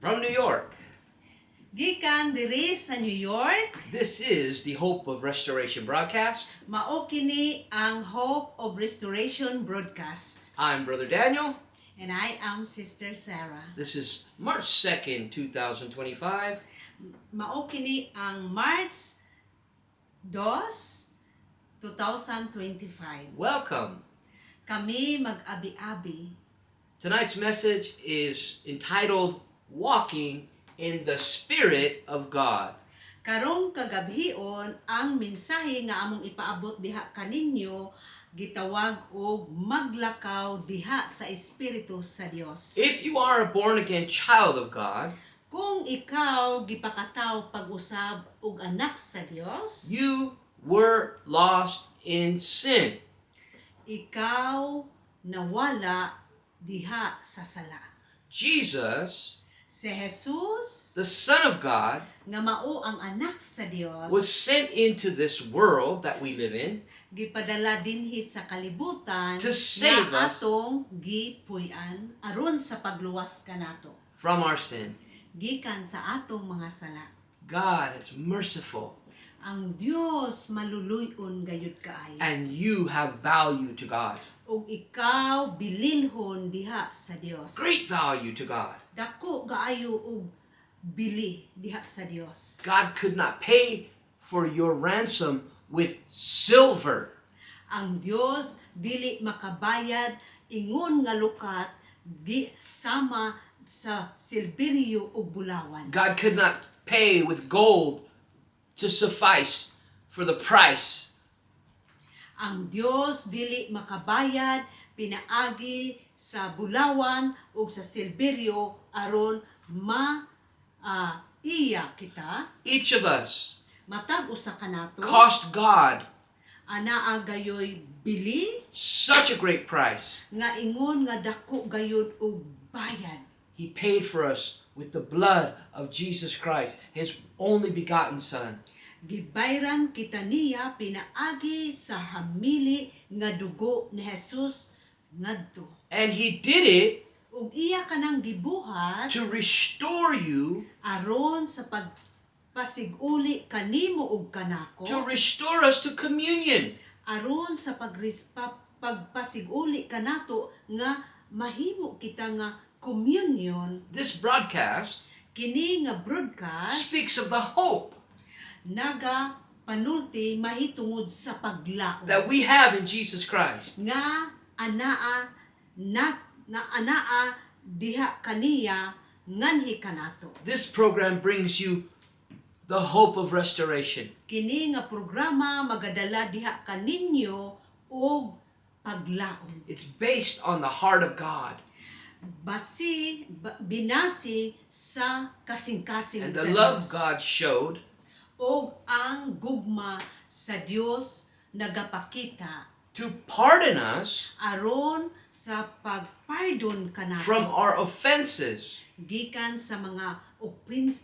From New York, Gikan diri sa New York, this is the Hope of Restoration broadcast. mao kini ang Hope of Restoration broadcast. I'm Brother Daniel. And I am Sister Sarah. This is March 2nd, 2025. Mao kini ang March 2, 2025. Welcome. Kami mag-abi-abi. Tonight's message is entitled Walking in the Spirit of God. Karong kagabhion ang mensahe nga among ipaabot diha kaninyo gitawag og maglakaw diha sa Espiritu sa Dios. If you are a born-again child of God, Kung ikaw gipakataw pag-usab og anak sa Dios, you were lost in sin. ikaw nawala diha sa sala. Jesus, Si Jesus the Son of God, nga mao ang anak sa Dios, was sent into this world that we live in gipadala dinhi sa kalibutan To save nga us. atong gipuy-an aron sa pagluwas kanato from our sin. gikan sa atong mga sala. God is merciful, Ang Dios maluluy-on gayud kaayo. and you have value to God. Ug ikaw bililhon diha sa Dios. Great value to God. Dako gaayo og bili diha sa Dios. God could not pay for your ransom with silver. Ang Dios dili makabayad ingon nga lukat di sama sa silberyo ug bulawan. God could not pay with gold to suffice for the price. Ang Dios dili makabayad pinaagi sa bulawan ug sa silberyo aron iya kita Each of us matag usa kanato cost God anaa gayoy bili such a great price. nga ingon nga dako gayud og bayad. He paid for us with the blood of Jesus Christ, His only begotten Son. Gibayran kita niya pinaagi sa hamili nga dugo ni Jesus ngadto. And He did it Ug iya kanang gibuhat to restore you, aron sa pagpasiguli kanimo ug kanako, to restore us to communion. aron sa pagpasiguli kanato nga mahimo kita nga communion. This broadcast Kini nga broadcast speaks of the hope naga panulti mahitungod sa paglaom that we have in Jesus Christ. nga anaa diha kaniya nganhi kanato. This program brings you the hope of restoration. Kini nga programa magadala diha kaninyo og paglaom. It's based on the heart of God Binasi sa kasing-kasing and sa the love Dios. God showed Og ang gugma sa Dios nagapakita to pardon us aron sa pagpardon kanato from our offenses gikan sa mga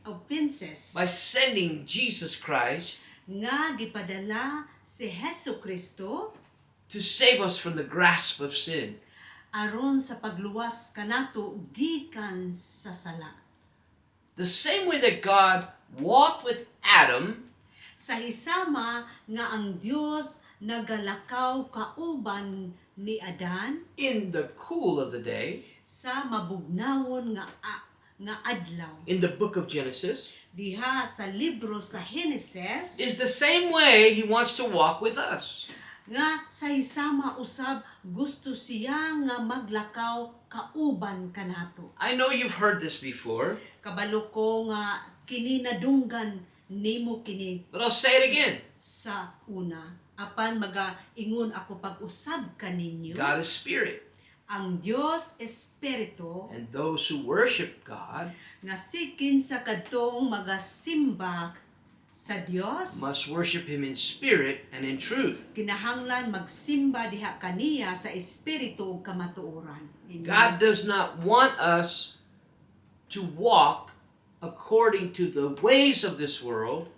offenses by sending Jesus Christ nga gipadala si Hesu Kristo to save us from the grasp of sin. aron sa pagluwas kanato gikan sa sala. The same way that God walked with Adam Sa hisama nga ang Dios nagalakaw kauban ni Adan in the cool of the day sa mabugnawon nga adlaw in the book of Genesis diha sa libro sa Genesis, is the same way He wants to walk with us. nga sa hisama usab gusto siya nga maglakaw kauban kanato. I know you've heard this before, Kabalo ko nga kini nadunggan nimo kini but I'll say it again. sa una apan magaingon ako pag-usab kaninyo. God is spirit, Ang Dios espiritu and those who worship God nga sikin sa kadtong magasimba sa Dios must worship Him in spirit and in truth. kinahanglan magsimba diha kaniya sa espiritu ug kamatuoran. Amen. God does not want us to walk according to the ways of this world,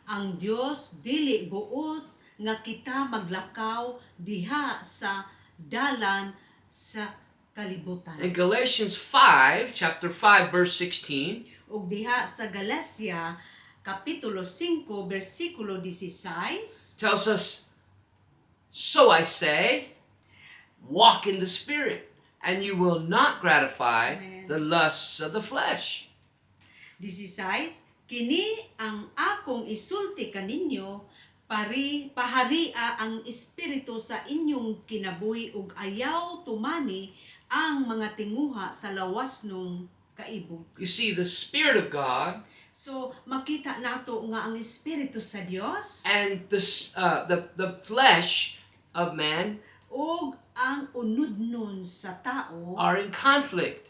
Ang Dios dili buot nga kita maglakaw diha sa dalan sa kalibutan. In Galatians 5, chapter 5, verse 16, Ug diha sa Galacia kapitulo 5 bersikulo 16 tells us, "So I say, walk in the Spirit, and you will not gratify Amen. the lusts of the flesh." 16 Kini ang akong isulti kaninyo, paharia ang espiritu sa inyong kinabuhi ug ayaw tumani ang mga tinguha sa lawas nung kaibog. You see, the Spirit of God So makita nato nga ang espiritu sa Dios and the flesh of man ug ang unudnon sa tao are in conflict.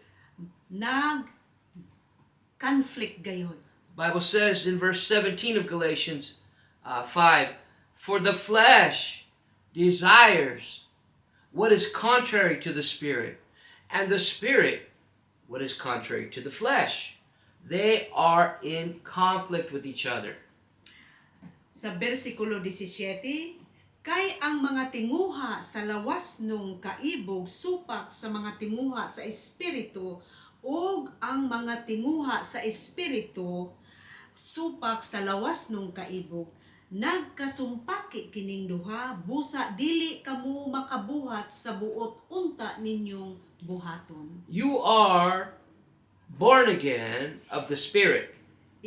conflict gayod. Bible says in verse 17 of Galatians 5, "For the flesh desires what is contrary to the Spirit, and the Spirit what is contrary to the flesh. They are in conflict with each other." Sa bersikulo 17, kay ang mga tinguha sa lawas nung kaibog supak sa mga tinguha sa espiritu ug ang mga tinguha sa espiritu supak sa lawas nung kaibog. Nagkasumpaki kining duha, busa dili kamo makabuhat sa buot unta ninyong buhaton. You are born again of the Spirit.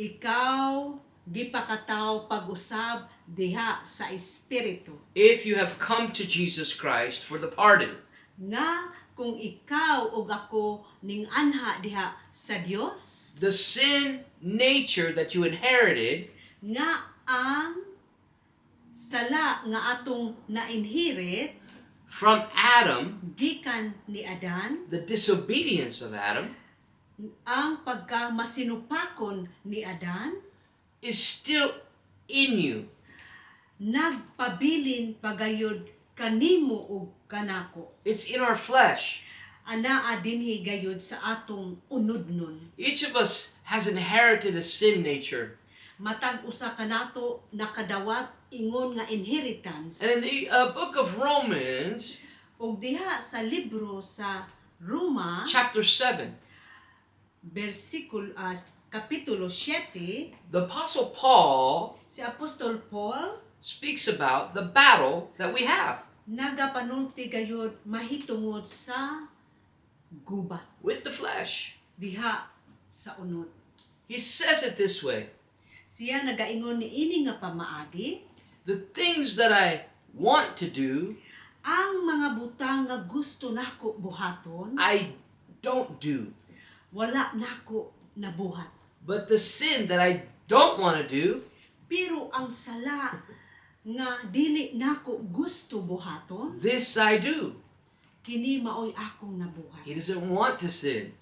Ikaw gipakataw pag-usab diha sa espiritu. If you have come to Jesus Christ for the pardon. Nga kung ikaw ug ako ning anha diha sa Dios, The sin nature that you inherited nga ang sala nga atong na-inherit from Adam, gikan ni Adan, the disobedience of Adam, ang pagkamasinupakon ni Adan, is still in you. nagpabilin pagayod kanimo ug kanako. It's in our flesh. Anaa dinhi gayud sa atong unudnon. Each of us has inherited a sin nature. Matag usa kanato nakadawat ingon nga inheritance. And in the book of Romans, Ug diha sa libro sa Roma, chapter 7, kapitulo 7, the Apostle Paul si Apostol Paul speaks about the battle that we have nagapanulti gayud mahitungod sa gubat with the flesh. diha sa unod. He says it this way: Siya nagaingon ni ini nga pamaagi, the things that I want to do, ang mga butang nga gusto nako buhaton, I don't do. wala nako nabuhat. But the sin that I don't want to do, Pero ang sala nga dili nako gusto buhaton, this I do. kini maoy akong nabuhat. He doesn't want to sin.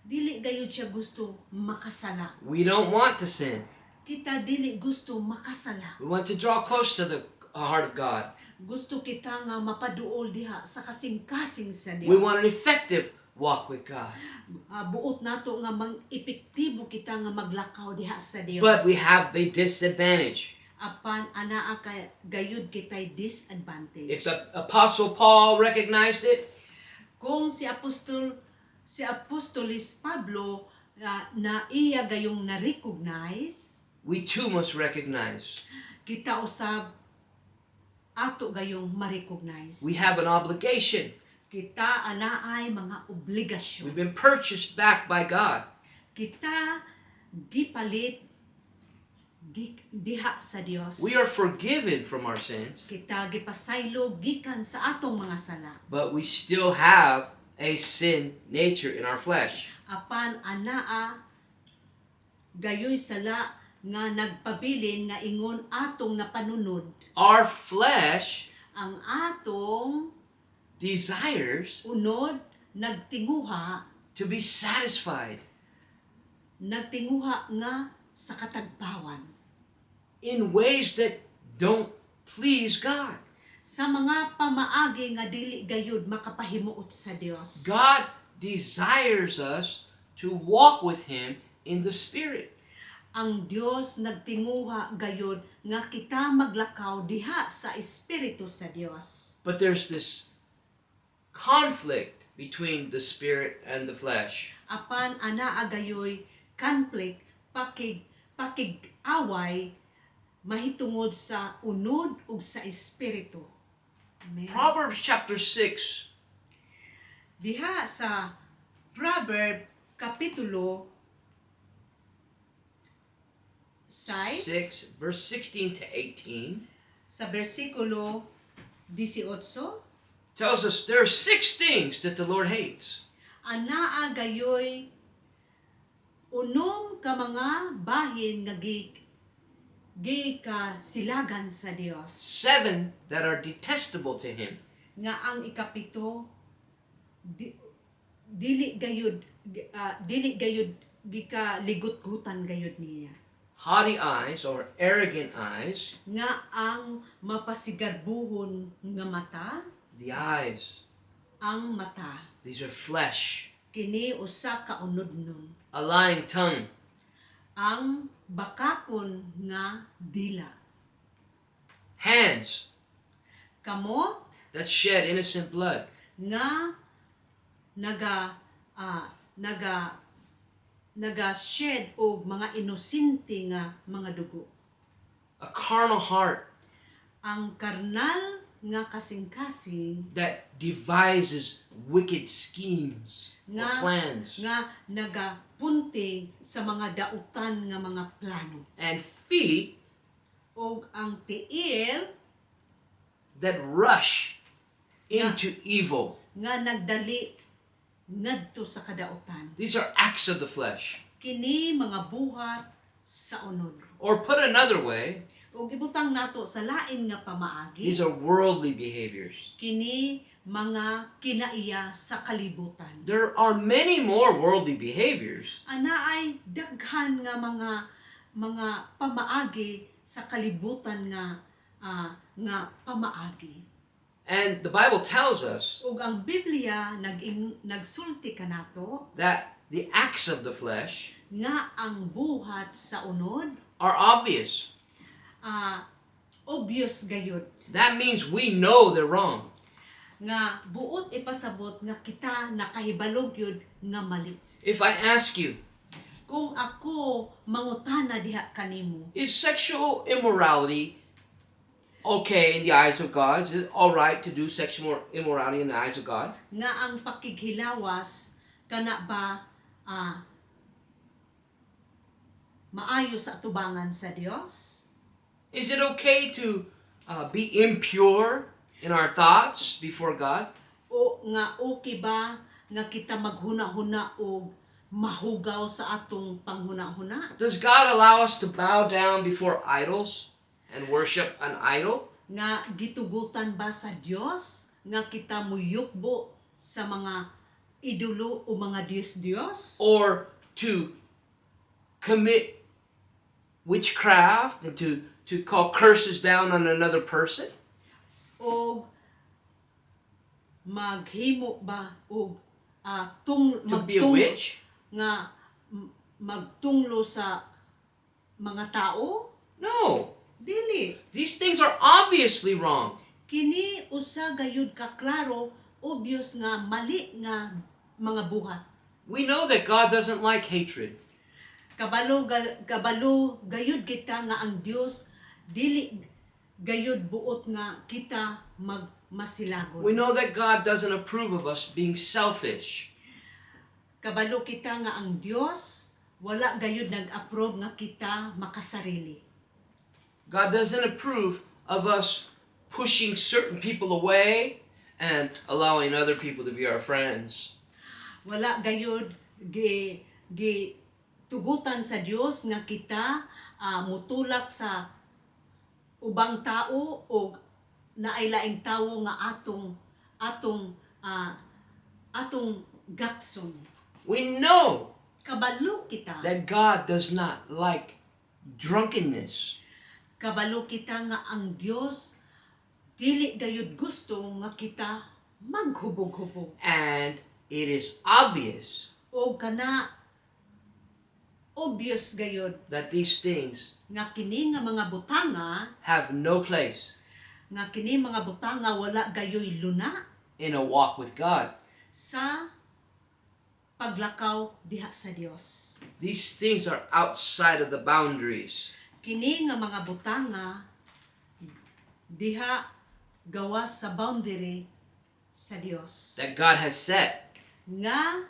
Dili gayud siya gusto makasala. We don't want to sin. Kita dili gusto makasala. We want to draw close to the heart of God. Gusto kita nga mapaduol diha sa kasing-kasing sa Dios. We want an effective walk with God. Buot nato nga epektibo kita nga maglakaw diha sa Dios. But we have a disadvantage. Apan anaa kay gayud kitay disadvantage. If the Apostle Paul recognized it, Kung si Apostolis Pablo na iya gayong na-recognize, we too must recognize. kita usab ato gayong ma-recognize. We have an obligation. Kita anaay mga obligasyon. We've been purchased back by God. Kita gipalit diha sa Dios. We are forgiven from our sins, Kita gipasaylo gikan sa atong mga sala. but we still have a sin nature in our flesh. Apan anaa gayoy sala nga nagpabilin nga ingon atong napanunod. Our flesh Ang atong desires unod nagtinguha to be satisfied nga sa katagbawan in ways that don't please God. sa mga pamaagi nga dili gayud makapahimuot sa Dios. God desires us to walk with Him in the Spirit. Ang Dios nagtinguha gayud nga kita maglakaw diha sa espiritu sa Dios. But there's this conflict between the spirit and the flesh. Apan anaa gayoy conflict, pakig-away mahitungod sa unod ug sa espiritu. Amen. Proverbs chapter 6, Diha sa Proverb kapitulo 6 verse 16 to 18, sa bersikulo 18, tells us there are 6 things that the Lord hates. anaa gayoy unom ka mga bahin nga ka silagan sa Dios 7 that are detestable to Him. nga ang ikapito dili gayud gika ligot-gutan gayud niya Haughty eyes or arrogant eyes, nga ang mapasigarbuhon nga mata, the eyes, ang mata these are flesh. kini usa ka unodnon, A lying tongue, ang bakakon nga dila, hands kamot that shed innocent blood, nga naga-shed og mga inosente nga mga dugo, a carnal heart ang karnal nga kasing-kasing that devises wicked schemes or Nga- plans, nga nagapunting sa mga dautan nga mga plano, and feet og ang tiil that rush into evil. nga nagdali ngadto sa kadautan. These are acts of the flesh. Kini mga buhat sa unod. Or put another way, Ug ibutang nato sa lain nga pamaagi, these are worldly behaviors. kini mga kinaiya sa kalibutan. There are many more worldly behaviors, Anaay daghan nga mga pamaagi sa kalibutan nga pamaagi. and the Bible tells us Ug ang Biblia nagsulti kanato that the acts of the flesh nga ang buhat sa unod are obvious. obvious gayud, That means we know they're wrong. nga buot ipasabot nga kita nakahibalog yun nga mali. If I ask you, Kung ako mangutana diha kanimo, is sexual immorality okay in the eyes of God? Is it all right to do sexual immorality in the eyes of God? nga ang pakighilawas kana ba maayo sa atubangan sa Dios? Is it okay to be impure in our thoughts before God? O nga okay ba nga kita maghuna-huna o mahugaw sa atong panghuna-huna? Does God allow us to bow down before idols and worship an idol? Nga gitugutan ba sa Dios nga kita muyukbo sa mga idolo o mga Diyos? Or to commit witchcraft and to call curses down on another person? O maghimo ba o To be a witch? nga magtunglo sa mga tao? No. Dili. These things are obviously wrong. Kini usa gayud ka klaro, obvious nga mali nga mga buhat. We know that God doesn't like hatred. Kabalo gayud kita nga ang Dios dili gayud buot nga kita magmasilagon. We know that God doesn't approve of us being selfish. Kabalo kita nga ang Dios wala gayud nag-approve nga kita makasarili. God doesn't approve of us pushing certain people away and allowing other people to be our friends. Wala gayud tugutan sa Dios nga kita mutulak sa ubang tao o naaylaing tawo nga atong gakson. We know Kabalo kita. that God does not like drunkenness. Kabalo kita nga ang Dios dili gayud gusto nga kita maghubog-hubog. And it is obvious O kana obvious gayud that these things nga kini nga mga butanga, have no place nga kini mga butanga wala gayoy luna in a walk with God. sa paglakaw diha sa Dios. These things are outside of the boundaries Kini nga mga butanga diha gawas sa boundary sa Dios. that God has set. Nga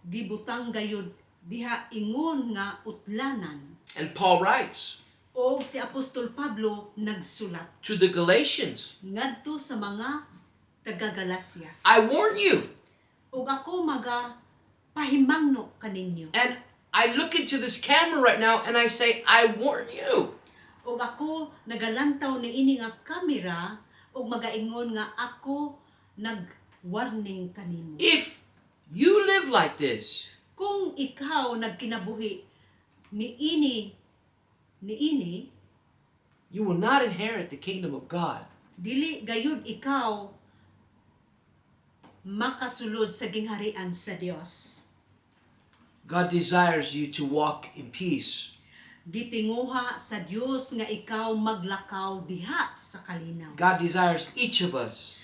gibutang gayud diha ingon nga utlanan. And Paul writes O si Apostol Pablo nagsulat to the Galatians, ngadto sa mga taga-Galasya. I warn you. Ug ako maga pahimangno kaninyo. And I look into this camera right now and I say, I warn you. Ug ako nagalantaw ni ini nga kamera ug magaingon nga ako nag-warning kanimo. If you live like this, Kung ikaw nagkinabuhi ni ini, you will not inherit the kingdom of God. dili gayud ikaw makasulod sa gingharian sa Dios. God desires you to walk in peace. Gitinguha sa Dios nga ikaw maglakaw diha sa kalinaw. God desires each of us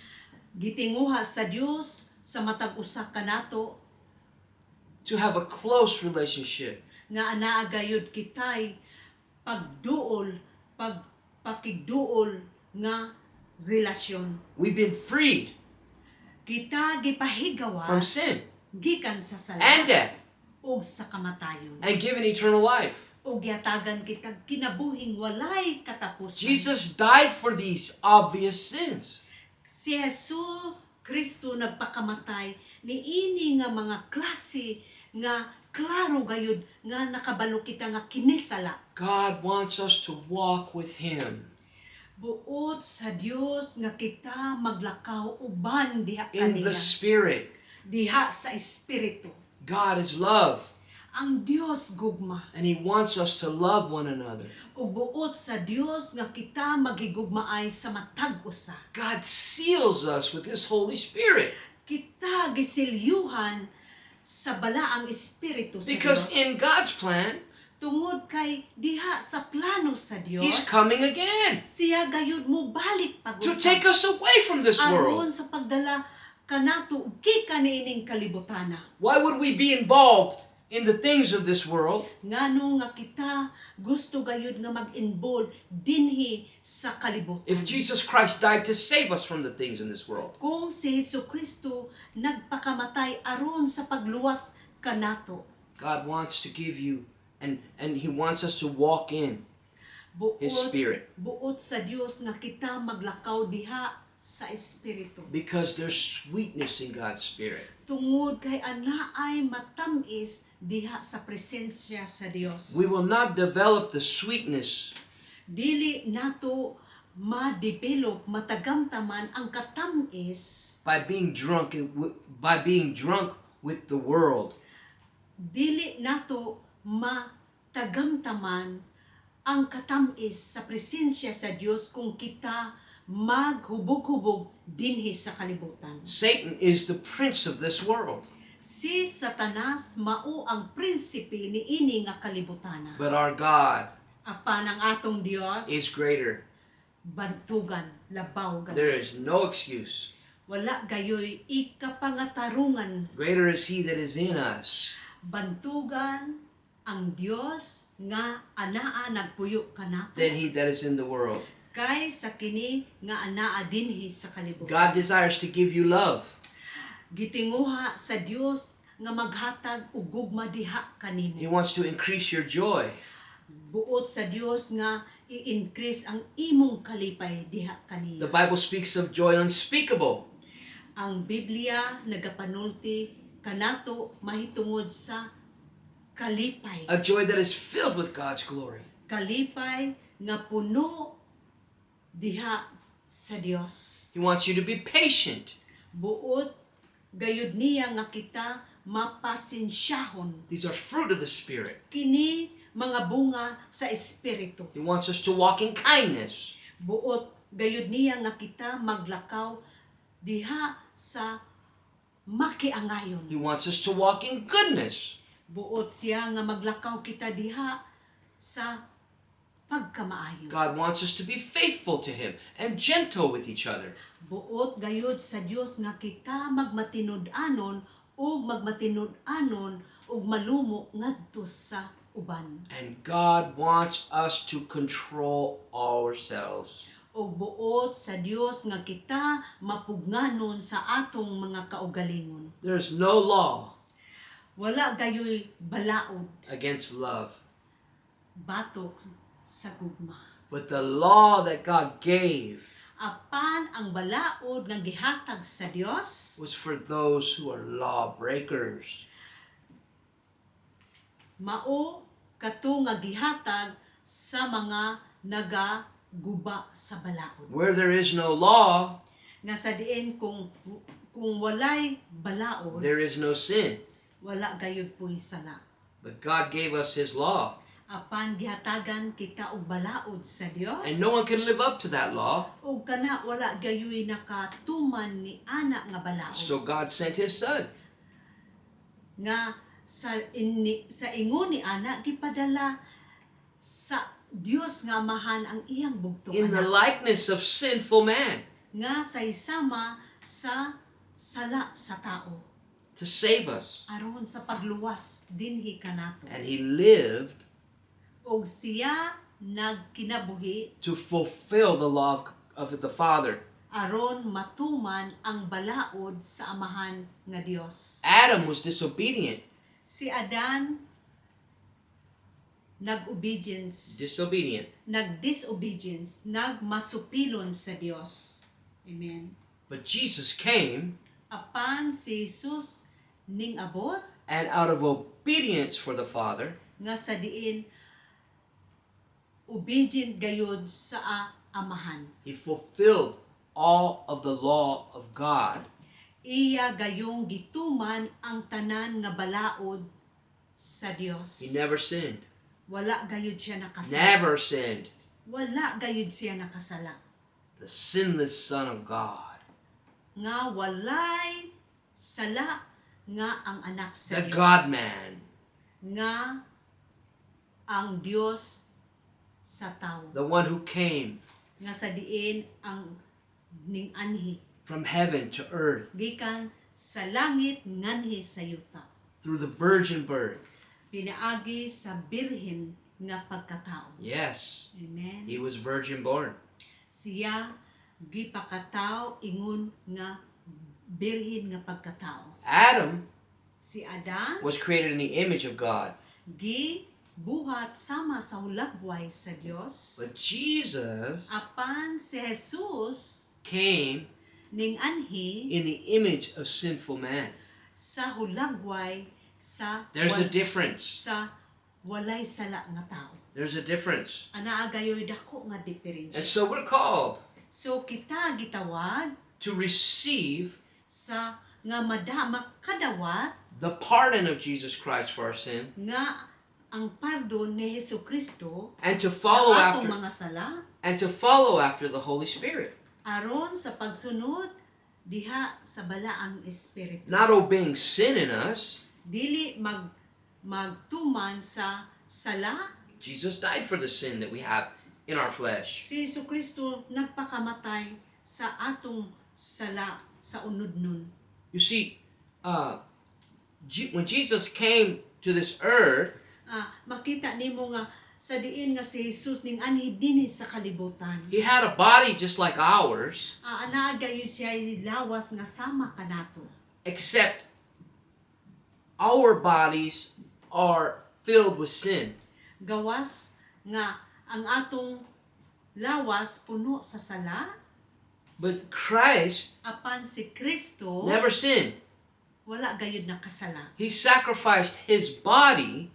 Gitinguha sa Dios sa matag usa kanato to have a close relationship nga anaa gayud kitay pagduol, pakigduol nga relasyon. We've been freed Kita gipahigawas From sin. gikan sa and sala death ug sa kamatayon. and given eternal life. Ug yatagan kita kinabuhing walay katapusan. Jesus died for these obvious sins. Si Hesus Kristo nagpakamatay niini nga mga klase nga klaro gayud nga nakabalo kita nga kinisala. God wants us to walk with Him Buot sa Dios nga kita maglakaw uban diha in the kaniya. Spirit. Diha sa espiritu. God is love, Ang Dios gugma. and He wants us to love one another. Ug buot sa Dios nga kita magigugmaay sa matag usa. God seals us with His Holy Spirit. Kita gisilyuhan sa balaang espiritu sa Because Dios. in God's plan, Tungod kay diha sa plano sa Dios, He's coming again siya gayud mo balik to pag-usa. take us away from this Aron world. sa pagdala kanato ug gikan niining kalibutana. Why would we be involved in the things of this world Ngano nga kita gusto gayud nga mag-involve dinhi sa kalibutan. if Jesus Christ died to save us from the things in this world? Kung si Hesukristo nagpakamatay aron sa pagluwas kanato, God wants to give you, and He wants us to walk in His buot Spirit, buot sa Dios nga kita maglakaw diha sa espiritu. because there's sweetness in God's Spirit. Tungod kay anaay matamis diha sa presensya sa Dios. We will not develop the sweetness Dili nato ma-develop matagamtaman ang katamis. by being drunk with the world. Dili nato matagamtaman ang katamis sa presensya sa Dios kung kita maghubog-hubog dinhi sa kalibutan. Satan is the prince of this world, Si Satanas mao ang prinsipe niini nga kalibutana. but our God Apan ang atong Dios is greater. bantugan, labaw There gani. is no excuse. Wala gayoy ikapangatarungan. Greater is He that is in us Bantugan ang Dios nga anaa nagpuyo kanato. than he that is in the world. Kay sa kini nga anaa dinhi sa kalibutan. God desires to give you love. Gitinguha sa Dios nga maghatag og gugma diha kanimo. He wants to increase your joy. Buot sa Dios nga i-increase ang imong kalipay diha kaniya. The Bible speaks of joy unspeakable. Ang Biblia nagapanulti kanato mahitungod sa kalipay. A joy that is filled with God's glory. Kalipay nga puno diha sa Dios. He wants you to be patient. Buot gayud niya nga kita mapasensyahon. These are fruit of the Spirit. Kini mga bunga sa espiritu. He wants us to walk in kindness. Buot gayud niya nga kita maglakaw diha sa makiangayon. He wants us to walk in goodness. Buot siya nga maglakaw kita diha sa pagkamaayo. God wants us to be faithful to Him and gentle with each other. Buot gayud sa Dios nga kita magmatinud-anon ug magmatinud-anon ug malumo ngadto sa uban. And God wants us to control ourselves. Og buot sa Dios nga kita mapugnanon sa atong mga kaugalingon. There's no law Wala gayoy balaod against love, batok sa gugma. but the law that God gave Apan ang balaod nga gihatag sa Dios was for those who are lawbreakers. mao kato nga gihatag sa mga nagaguba sa balaod. Where there is no law, Nga sa diin kung walay balaod, there is no sin. wala gayud puy sala. But God gave us His law, Apan gihatagan kita og balaod sa Dios. and no one can live up to that law. Og kana wala gayoy nakatuman ni ana nga balaod. So God sent His Son. Nga sa ingon ni ana gipadala sa Dios nga amahan ang iyang bugtong In the anak likeness of sinful man, nga sa isama sa sala sa tao to save us. aron sa pagluwas dinhi kanato. And He lived Og siya nagkinabuhi to fulfill the law of the Father. aron matuman ang balaod sa amahan nga Dios. Adam was disobedient. Si Adan nag-disobedience, nagmasupilon sa Dios. Amen. But Jesus came, Apan si Jesus ning abot and out of obedience for the Father, nga sa diin obedient gayud sa amahan. He fulfilled all of the law of God. Iya gayong gituman ang tanan nga balaod sa Dios. He never sinned. Wala gayud siya nakasala. Never sinned. Wala gayud siya nakasala. The sinless Son of God. Nga walay sala nga ang anak sa The Dios. God-man. Nga ang Dios sa tao. The one who came Nga sa diin ang ning anhi from heaven to earth gikan sa langit nganhi sa yuta. through the virgin birth. Pinaagi sa birhen nga pagkatao. Yes, Amen. He was virgin born. Siya gipakatao ingon nga birhen nga pagkatao. Adam Si Adan was created in the image of God. gibuhat sama sa hulagway sa Dios. But Jesus Apan si Jesus came ning anhi in the image of sinful man. sa hulagway sa There's a difference. sa walay sala nga tao. There's a difference. Ana gayoy dako nga And diferensya. so we're called So kita gitawag to receive sa nga makadawat the pardon of Jesus Christ for our sin nga ang pardon ni Hesukristo and to follow sa atong after mga sala the Holy Spirit. aron sa pagsunod diha sa balaang espiritu. Not obeying sin in us. Dili magtuman sa sala. Jesus died for the sin that we have in our flesh. Si Hesukristo nagpakamatay sa atong sala sa unod nun. You see, when Jesus came to this earth, Makita nimo nga sa diin nga si Jesus ning anhi dinhi sa kalibutan. He had a body just like ours, Anaa gayo siya lawas nga sama kanato. except our bodies are filled with sin. Gawas nga ang atong lawas puno sa sala, But Christ apan si Kristo never sinned. wala gayud nakasala. He sacrificed His body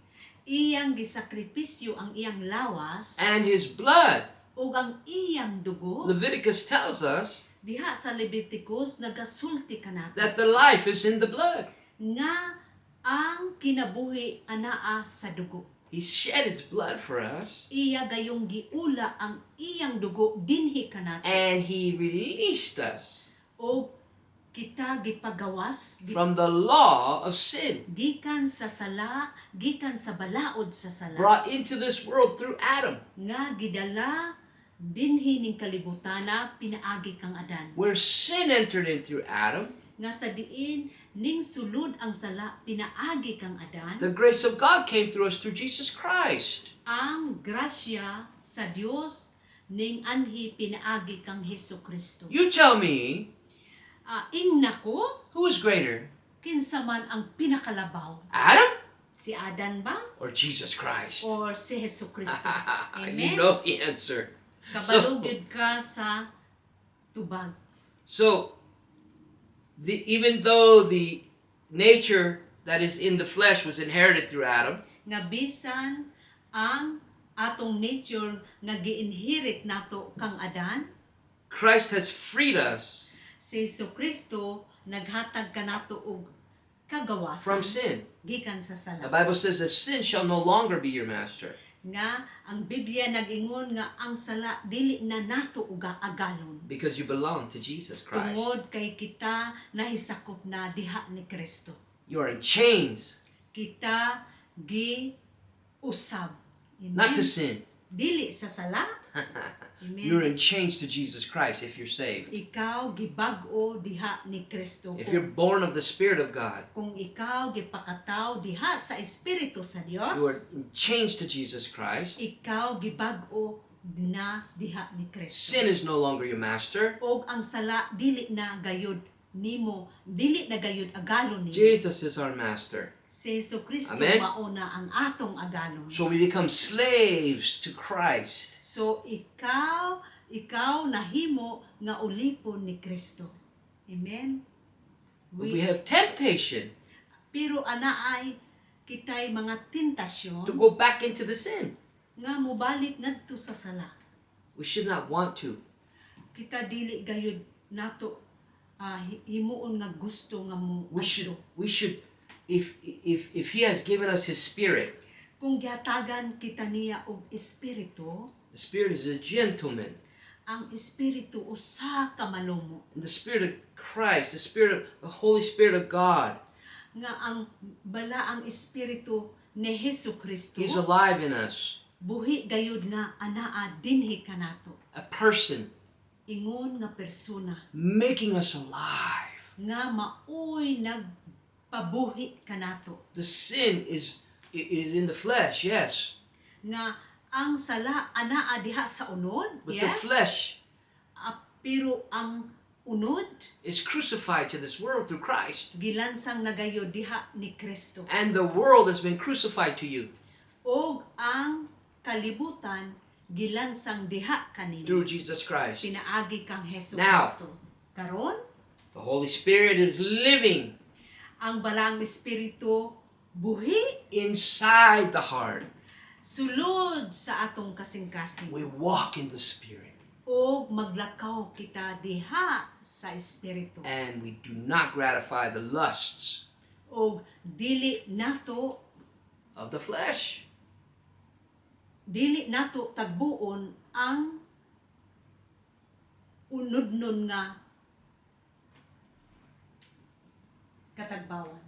Iyang gisakripisyo ang iyang lawas and His blood. ug ang iyang dugo. Leviticus tells us Diha sa Leviticus nagasulti kanato that the life is in the blood. nga ang kinabuhi anaa sa dugo. He shed His blood for us, Iya gayong giula ang iyang dugo dinhi kanato and He released us o kita gipagawas from the law of sin, gikan sa sala, gikan sa balaod sa sala, brought into this world through Adam, nga gidala dinhi ning kalibutana pinaagi kang Adan, where sin entered in through Adam. nga sa diin ning sulod ang sala pinaagi kang Adan, The grace of God came through us through Jesus Christ. ang grasya sa Dios ning anhi pinaagi kang Hesus Kristo. You tell me, Ingna ko, who is greater, kinsa man ang pinakalabaw? Adam Si Adan ba? or Jesus Christ? O si Hesus Kristo? You Amen? know the answer. Kabalugid ka sa tubag. So, even though the nature that is in the flesh was inherited through Adam, Nga bisan ang atong nature nga gi-inherit nato kang Adan, Christ has freed us si Hesus Kristo naghatag kanato og from kagawasan sin. gikan sa The sala. Bible says that sin shall no longer be your master. Nga ang Biblia nag-ingon nga ang sala dili na nato uga agalon. Because you belong to Jesus Christ. Tungod kay kita nahisakop na diha ni Kristo. You are in chains, Kita gi usab. not to sin. Dili sa sala. Amen. You're in chains to Jesus Christ if you're saved. Ikaw gibag-o diha ni Kristo. If you're born of the Spirit of God, Kung ikaw gipakataw diha sa Espiritu sa Dios, you are in chains to Jesus Christ. ikaw gibag-o na diha ni Kristo. Sin is no longer your master. Og ang sala dili na gayud nimo, dili na gayud agalon nimo. Jesus is our master. Si Jesucristo Amen. mauna ang atong agalon. So we become slaves to Christ. So ikaw nahimo nga ulipon ni Kristo. Amen. We have temptation Pero anaay kitay mga to tentasyon go back into the sin. nga mobalik ngadto sa sala. We should not want to. Kita dili gayud nato himuon nga gusto nga mo We should if he has given us his spirit. kung giatagan kita niya og espiritu, The Spirit is a gentleman. ang espiritu usa ka malumo And the Spirit of Christ, the Holy Spirit of God, nga ang ang espiritu ni Jesucristo He's alive in us. buhi gayud nga anaa dinhi kanato, A person ingon nga persona making us alive. nga maoy nagpabuhi kanato, The sin is in the flesh, yes. nga ang sala anaa diha sa unod, But yes, the flesh pero ang unod is crucified to this world through Christ. gilansang nagayo diha ni Kristo, And the world has been crucified to you og ang kalibutan gilansang diha kanimo through Jesus Christ. pinaagi kang Hesus Now. Kristo. Karon The Holy Spirit is living ang balang espiritu buhi inside the heart. sulod sa atong kasing-kasing, We walk in the Spirit. o maglakaw kita diha sa espiritu, And we do not gratify the lusts o dili nato of the flesh. tagbuon ang unodnon nga katagbawan.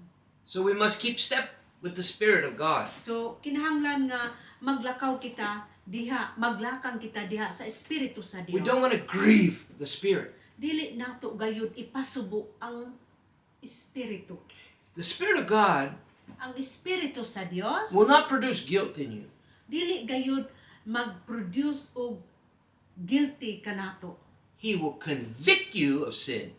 So we must keep step with the Spirit of God. So kinahanglan nga maglakaw kita diha, maglakang kita diha sa espiritu sa Dios. We don't want to grieve the Spirit. Dili nato gayud ipasubo ang espiritu. The Spirit of God Ang espiritu sa Dios will not produce guilt in you. dili gayud mag-produce og guilty kanato. He will convict you of sin.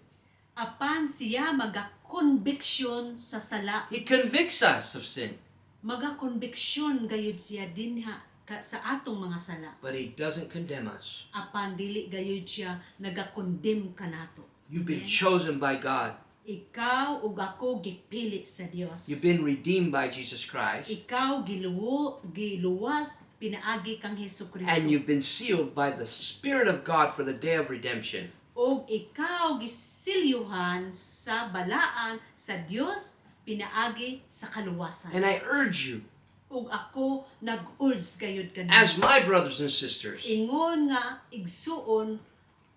Apan siya maga-conviction sa sala, He convicts us of sin, maga-conviction gayud siya dinha sa atong mga sala. but He doesn't condemn us. Apan dili gayud siya naga-condemn kanato. You've been Amen. chosen by God. Ikaw ug ako gipili sa Dios. You've been redeemed by Jesus Christ. Ikaw giluwas pinaagi kang Hesukristo. And you've been sealed by the Spirit of God for the day of redemption. Og ikaw gisilyuhan sa balaan sa Dios pinaagi sa kaluwasan. And I urge you, Og ako nag-urge gayud kanimo. as my brothers and sisters, Ingon nga igsuon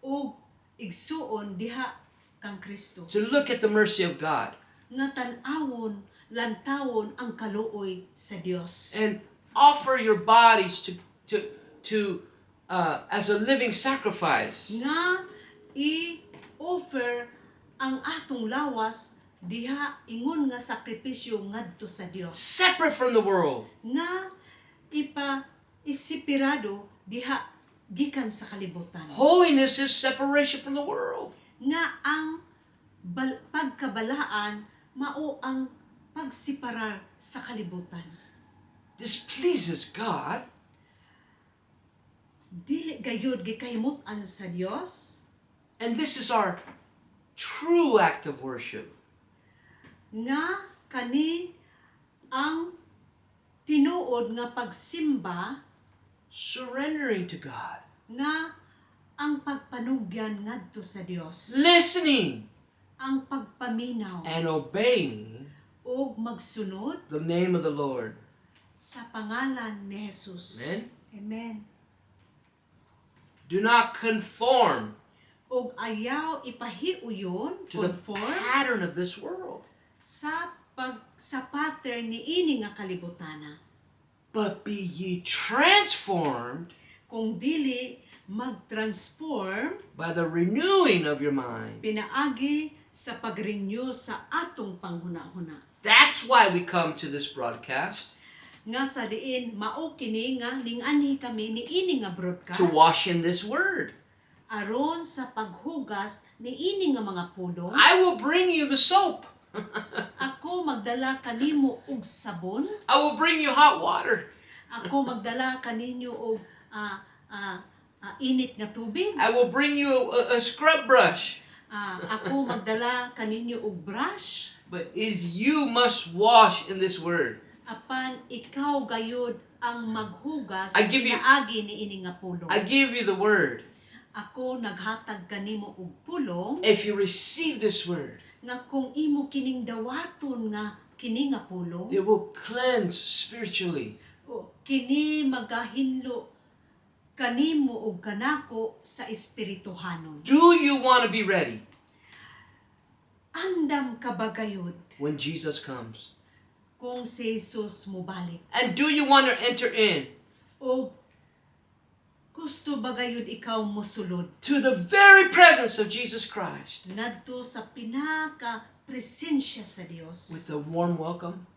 og igsuon diha kang Kristo. to look at the mercy of God, Nga tan-awon, lantawon ang kaluoy sa Dios. and offer your bodies to as a living sacrifice. Nga i-offer ang atong lawas diha ingon nga sakripisyo ngadto sa Dios. Separate from the world. Nga isipirado diha gikan sa kalibutan. Holiness is separation from the world. Nga ang pagkabalaan mao ang pagsiparar sa kalibutan. This pleases God. Dili gayud gikahimut-an sa Dios. And this is our true act of worship. Nga kani ang tinuod nga pagsimba Surrendering to God. nga ang pagpanugyan ngadto sa Dios. Listening Ang pagpaminaw and obeying o magsunod the name of the Lord. sa pangalan ni Jesus. Amen. Amen. Do not conform Og ayaw ipahiuyon, to the conform pattern of this world, sa pattern ni ini nga kalibutana. but be ye transformed Kung dili mag-transform by the renewing of your mind. pinaagi sa pag-renew sa atong panghuna-huna. That's why we come to this broadcast, Nga sa diin mao kini nga ning-anhi kami ni ini nga broadcast to wash in this word. aron sa paghugas ni ini nga mga pulong. I will bring you the soap. Ako magdala kanimo og sabon. I will bring you hot water. Ako magdala kaninyo og init nga tubig. I will bring you a scrub brush. Ako magdala kaninyo og brush. But you must wash in this word. Apan ikaw gayud ang maghugas I give you- pinaagi ni ini nga pulong. I give you the word. Ako naghatag kanimo og pulong If you receive this word, nga kung imo kining dawaton nga kini nga pulong it will cleanse spiritually. o kini magahinlo kanimo og kanako sa espirituhanon. Do you want to be ready Andam ka ba gayud when Jesus comes? kung si Jesus mobalik? And do you want to enter in O gusto ba gayud ikaw mosulod to the very presence of Jesus Christ ngadto sa pinaka presensya sa Dios with a warm welcome,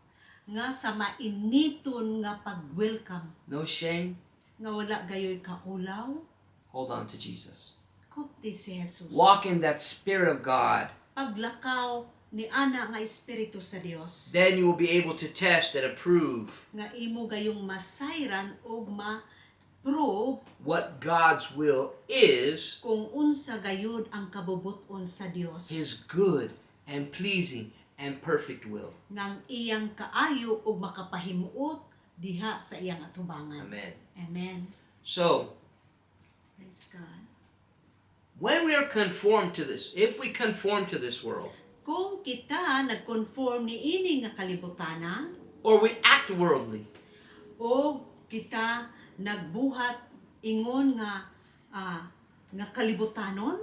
nga sa mainiton nga pag-welcome no shame? nga wala gayoy kaulaw Hold on to Jesus. kupti si Jesus. Walk in that Spirit of God. Paglakaw ni ana nga espiritu sa Dios. Then you will be able to test and approve Nga imo gayong masayran o ma-prove what God's will is, kung unsa gayud ang kabubuton sa Dios. His good and pleasing and perfect will. Nang iyang kaayo o makapahimuot diha sa iyang atubangan. Amen. Amen. So, Praise God. when we are conformed to this, if we conform to this world, Kung kita nag-conform ni ini nga kalibutana or we act worldly, o kita nagbuhat ingon nga kalibutanon,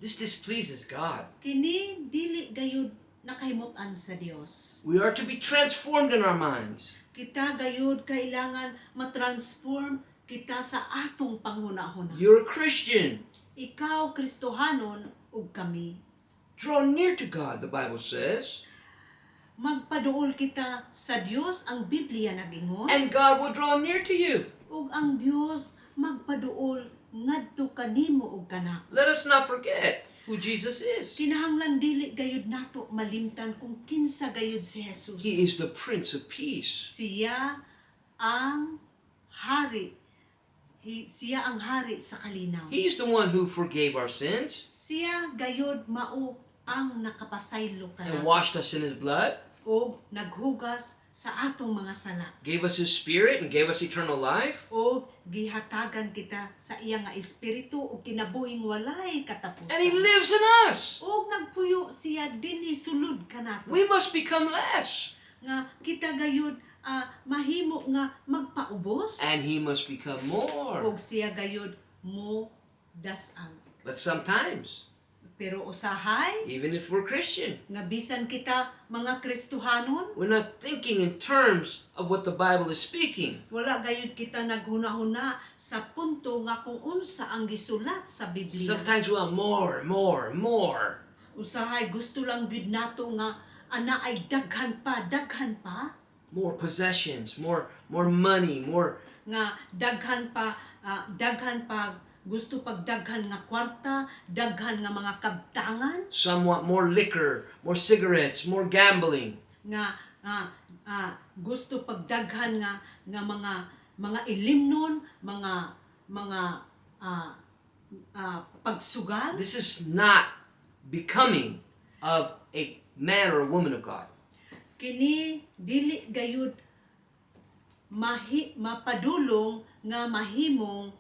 this displeases God. kini dili gayud nakahimut-an sa Dios. We are to be transformed in our minds. Kita gayud kailangan matransform kita sa atong panghuna-huna. You're a Christian. Ikaw Kristohanon ug kami. Draw near to God, the Bible says, Magpaduol kita sa Dios, ang Biblia nagingon, and God will draw near to you. ug ang Dios magpaduol ngadto kanimo ug kanako. Let us not forget who Jesus is. Kinahanglan dili gayud nato malimtan kung kinsa gayud si Jesus. He is the Prince of Peace. Siya ang hari. Siya ang hari sa kalinaw. He's the one who forgave our sins Siya gayud mao ang nakapasaylo and kanako washed us in His blood, o naghugas sa atong mga sala gave us His Spirit, and gave us eternal life. o gihatagan kita sa iya nga espiritu o kinabuhing walay katapusan. And He lives in us. O nagpuyo siya dinhi sulod kanato. We must become less, Nga kita gayud mahimo nga magpaubos and He must become more. o siya gayud mo dasal. But sometimes Pero usahay even if we're Christian. nga bisan kita mga Kristohanon, We're not thinking in terms of what the Bible is speaking. wala gayud kita naghuna-huna sa punto nga kung unsa ang gisulat sa Biblia. Sometimes we want more, more, more. Usahay gusto lang gyud nato nga ana ay daghan pa More possessions, more money, more. nga daghan pa gusto pagdaghan nga kwarta, daghan nga mga kabtangan, Some want more liquor, more cigarettes, more gambling. nga gusto pagdaghan nga mga ilimnon, mga pagsugal. This is not becoming of a man or a woman of God. Kini dili gayud mapadulong nga mahimong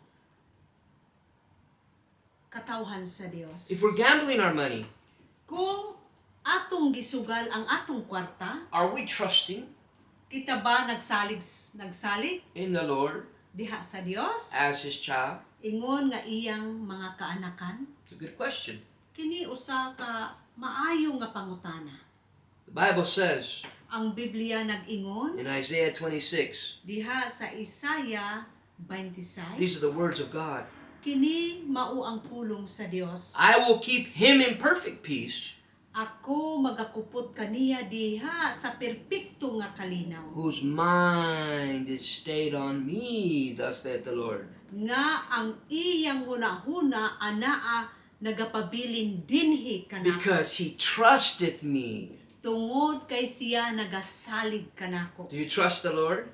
katawhan sa Dios. If we're gambling our money, Kung atong gisugal ang atong kwarta, are we trusting kita ba nagsalig in the Lord diha sa Dios? as His child? Ingon nga iyang mga kaanakan? It's a good question. Kini usa ka maayo nga pangutana. The Bible says Ang Biblia nag-ingon in Isaiah 26, diha sa Isaiah 26. these are the words of God. Kini mao ang pulong sa Dios. I will keep him in perfect peace, Ako magakupot kaniya diha sa perpekto nga kalinaw. whose mind is stayed on me, thus saith the Lord. Nga ang iyang hunahuna anaa nagapabilin dinhi kanako. Because he trusteth me. Tungod kay siya nagasalig kanako. Do you trust the Lord?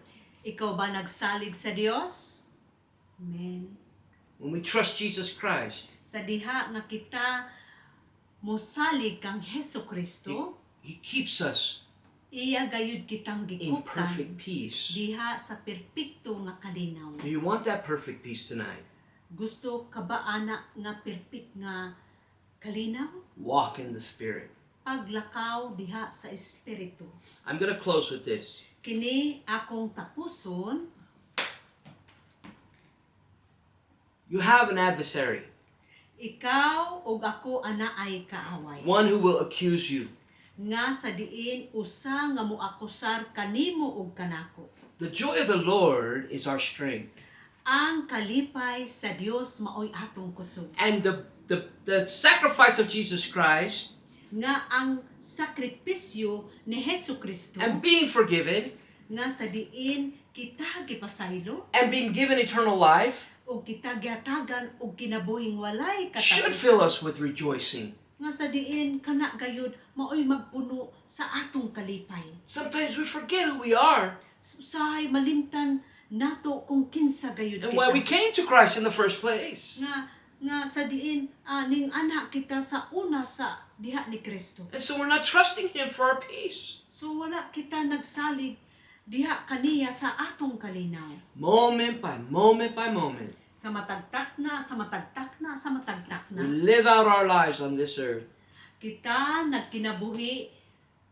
Ikaw ba nagsalig sa Dios? Amen. When we trust Jesus Christ, Sa diha nga kita mosalig kang Hesus Kristo, he keeps us iya gayud kitang in gikutan perfect peace. diha sa perpekto nga kalinaw. Do you want that perfect peace tonight? Gusto ka ba ana nga perfect nga kalinaw? Walk in the Spirit. Paglakaw diha sa espiritu. I'm going to close with this. Kini akong tapuson, You have an adversary, ikaw ug ako ana ay kaaway. one who will accuse you. Nga sa diin usa nga moakusar kanimo ug kanako. The joy of the Lord is our strength. Ang kalipay sa Dios maoy atong kusog. And the sacrifice of Jesus Christ Nga ang sakripisyo ni Hesus Kristo and being forgiven nga sa diin kita gipasaylo and being given eternal life o kita giatagan og kinabuhing walay should katapos. fill us with rejoicing. Nga sa diin kana gayud maoy magpuno sa atong kalipay. Sometimes we forget who we are Usahay malimtan nato kung kinsa gayud and why we kita. came to Christ in the first place. Nga sa diin ning anak kita sa una sa diha ni Kristo. And so we're not trusting Him for our peace. So wala kita nagsalig diha kaniya sa atong kalinaw. Moment by moment by moment, Sa matagtak na, sa matagtak na, sa matagtak we na. live out our lives on this earth. Kita nagkinabuhi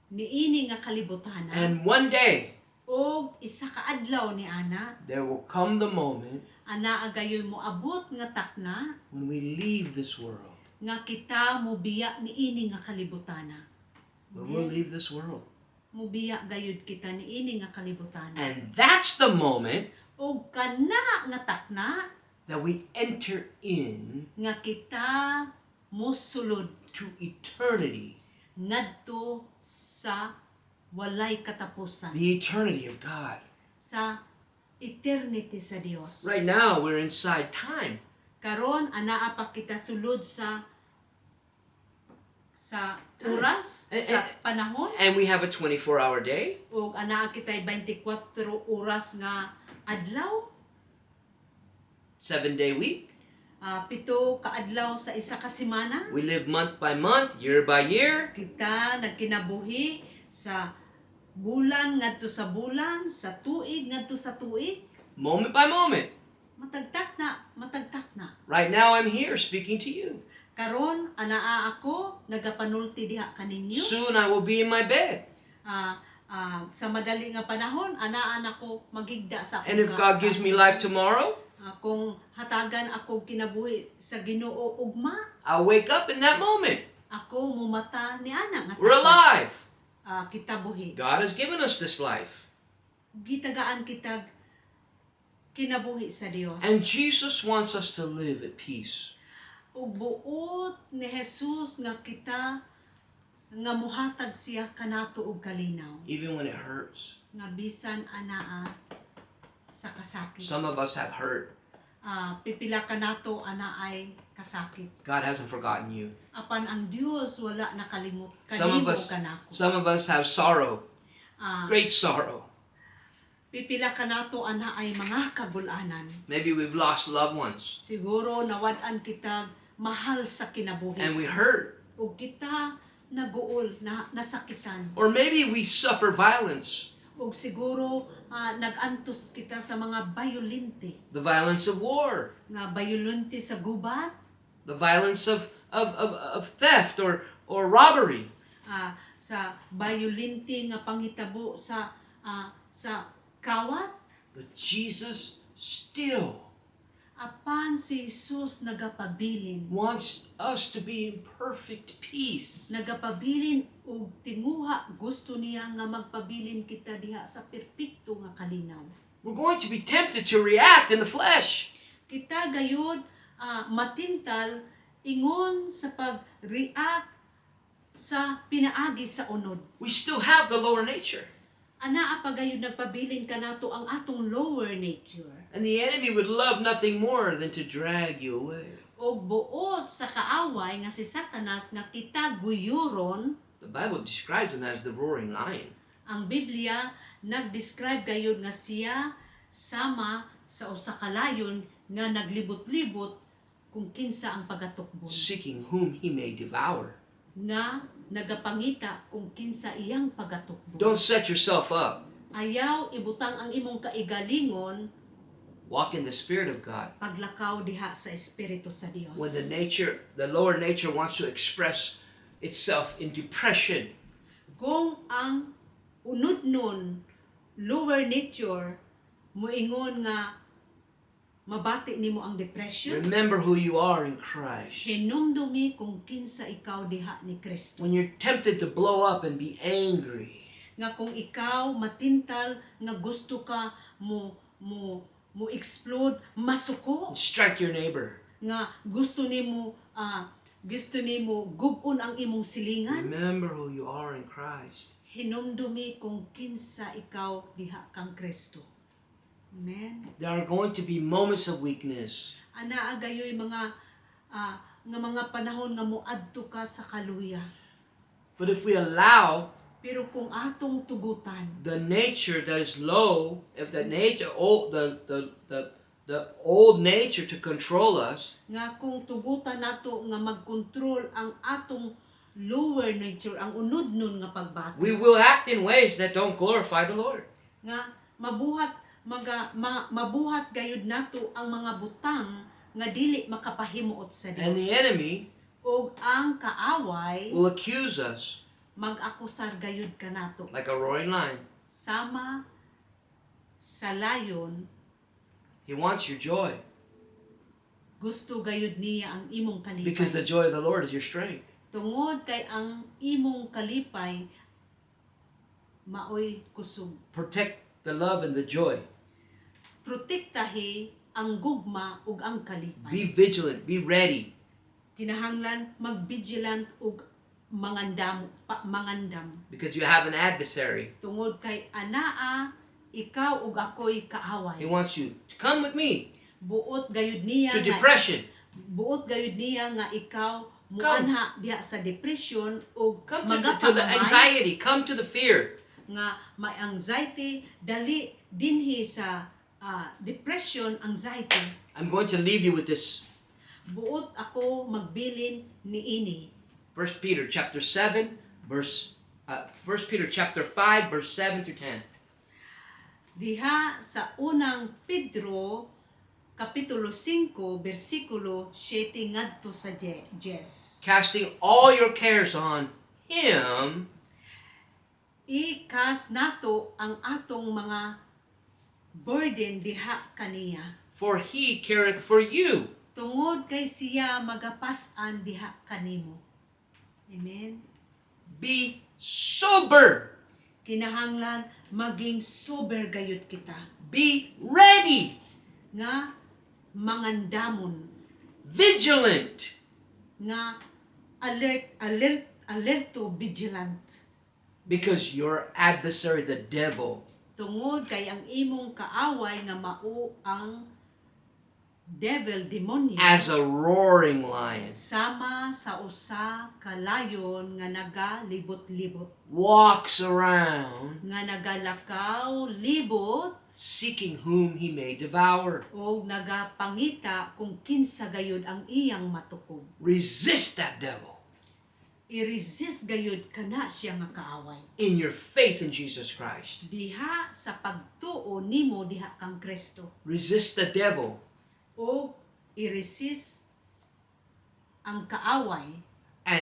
niini nga kalibutana. And one day, Og isa ka adlaw ni ana, there will come the moment ana agayoy mo abot nga takna when we leave this world. nga kita mobiya niini nga kalibutana. But we'll leave this world. Mobiya gayud kita niini nga kalibutana. And that's the moment Og kana nga takna that we enter in nga kita mosulod to eternity, ngadto sa walay katapusan, the eternity of God. sa eternity sa Dios. Right now, we're inside time. Karon anaa pa kita sulod sa oras, sa panahon, And we have a 24-hour day. ug anaa kitay 24 oras nga adlaw, 7-day week. pito ka adlaw sa isa ka semana. We live month by month, year by year. Kita nagkinabuhi sa bulan ngadto sa bulan, sa tuig ngadto sa tuig. Moment by moment. Matagtak na. Right now, I'm here speaking to you. Karon anaa ako nagapanulti diha kaninyo. Soon, I will be in my bed. Sa madali nga panahon anaa nako magigda sa akong And if God gives me life tomorrow, Kung hatagan ako kinabuhi sa Ginoo ugma, I'll wake up in that moment. ako mumata ni ana nga We're alive. kitabuhi. God has given us this life. Gitagaan kitag kinabuhi sa Dios. And Jesus wants us to live at peace. Ug buot ni Jesus nga kita nga muhatag siya kanato og kalinaw Even when it hurts. nga bisan anaa sa kasakit. Some of us have hurt. Pipila kanato anaay kasakit. God hasn't forgotten you. Apan ang Dios wala nakalimot Some of kalimo us- kanako. Some of us have sorrow. Ah, Great sorrow. pipila kanato anaay mga kagulanan. Maybe we've lost loved ones. Siguro nawad-an kita mahal sa kinabuhi. And we hurt. Ug kita naguol na nasakitan. Or maybe we suffer violence. Ug siguro nagantos kita sa mga bayolente. The violence of war. Nga bayolente sa gubat, The violence of theft or robbery. sa bayolente nga panghitabo sa kawat. But Jesus still Apan si Jesus nagapabilin. wants us to be in perfect peace. Nagapabilin og tinguha, gusto niya nga magpabilin kita diha sa perpekto nga kalinaw. We're going to be tempted to react in the flesh. Kita gayud matintal ingon sa pag-react sa pinaagi sa unod. We still have the lower nature. Anaa pa gayud nagpabilin kanato ang atong lower nature. And the enemy would love nothing more than to drag you away. Og buot sa kaaway nga si Satanas nga kita guyuron, The Bible describes him as the roaring lion. ang Biblia nag-describe gayud nga siya sama sa usa ka layon nga naglibot-libot kung kinsa ang pagatukbon, Seeking whom he may devour. nga nagapangita kung kinsa iyang pagatukbon. Don't set yourself up. Ayaw ibutang ang imong kaigalingon Walk in the Spirit of God. paglakaw diha sa Espiritu sa Dios. When the lower nature wants to express itself in depression, Kung ang unod nun, lower nature, moingon nga mabati nimo ang depression, remember who you are in Christ. hinumdumi kung kinsa ikaw diha ni Kristo. When you're tempted to blow up and be angry, Nga kung ikaw matintal nga gusto ka mo explode, masuko, strike your neighbor. nga gusto nimo gubon ang imong silingan, Remember who you are in Christ. hinumdumi kung kinsa ikaw diha kang Kristo. Amen. There are going to be moments of weakness. Anaa gayoy mga nga mga panahon nga moadto ka sa kaluya. But if we allow Pero kung atong tugutan the nature that is low, if the old nature to control us, nga kung tugutan nato nga magkontrol ang atong lower nature, ang unod nun nga pagbati, we will act in ways that don't glorify the Lord. nga mabuhat gayud nato ang mga butang nga dili makapahimuot sa Dios. And the enemy Og ang kaaway will accuse us mag-akusar gayud kanato like a roaring lion. sama sa layon. He wants your joy Gusto gayud niya ang imong kalipay. because the joy of the Lord is your strength. Tungod kay ang imong kalipay maoy kusog. Protect the love and the joy. Protektahi ang gugma ug ang kalipay. Be vigilant. Be ready. Kinahanglan mag-vigilant ug mangandam. Because you have an adversary. Tungod kay anaa ikaw ug ako'y He kaaway. wants you to come with me Buot gayud niya to depression. nga ikaw muanha diha sa depression ug Come to the anxiety. Come to the fear. nga may anxiety dali dinhi sa depression, anxiety. I'm going to leave you with this. Buot ako magbilin niini. 1 Peter chapter 7 verse 1 Peter chapter 5 verse 7 through 10. Diha sa unang Pedro kapitulo 5 bersikulo 7 ngadto sa 10. Casting all your cares on him Ikas nato ang atong mga burden diha kaniya. for he careth for you. Tungod kay siya magapas-an diha kanimo. Amen. Be sober. Kinahanglan maging sober gayud kita. Be ready. Nga mangandamon. Vigilant. Nga alerto, vigilant. Because your adversary, the devil, Tungod kay ang imong kaaway nga mao ang devil, demonyo. as a roaring lion, Sama sa usa ka layon nga nagalibot-libot. walks around Nga nagalakaw, libot, seeking whom he may devour. o nagapangita kung kinsa gayud ang iyang matukog. Resist that devil I-resist gayud kana siya nga kaaway. in your faith in Jesus Christ. Diha sa pagtuo nimo diha kang Kristo. Resist the devil O i-resist ang kaaway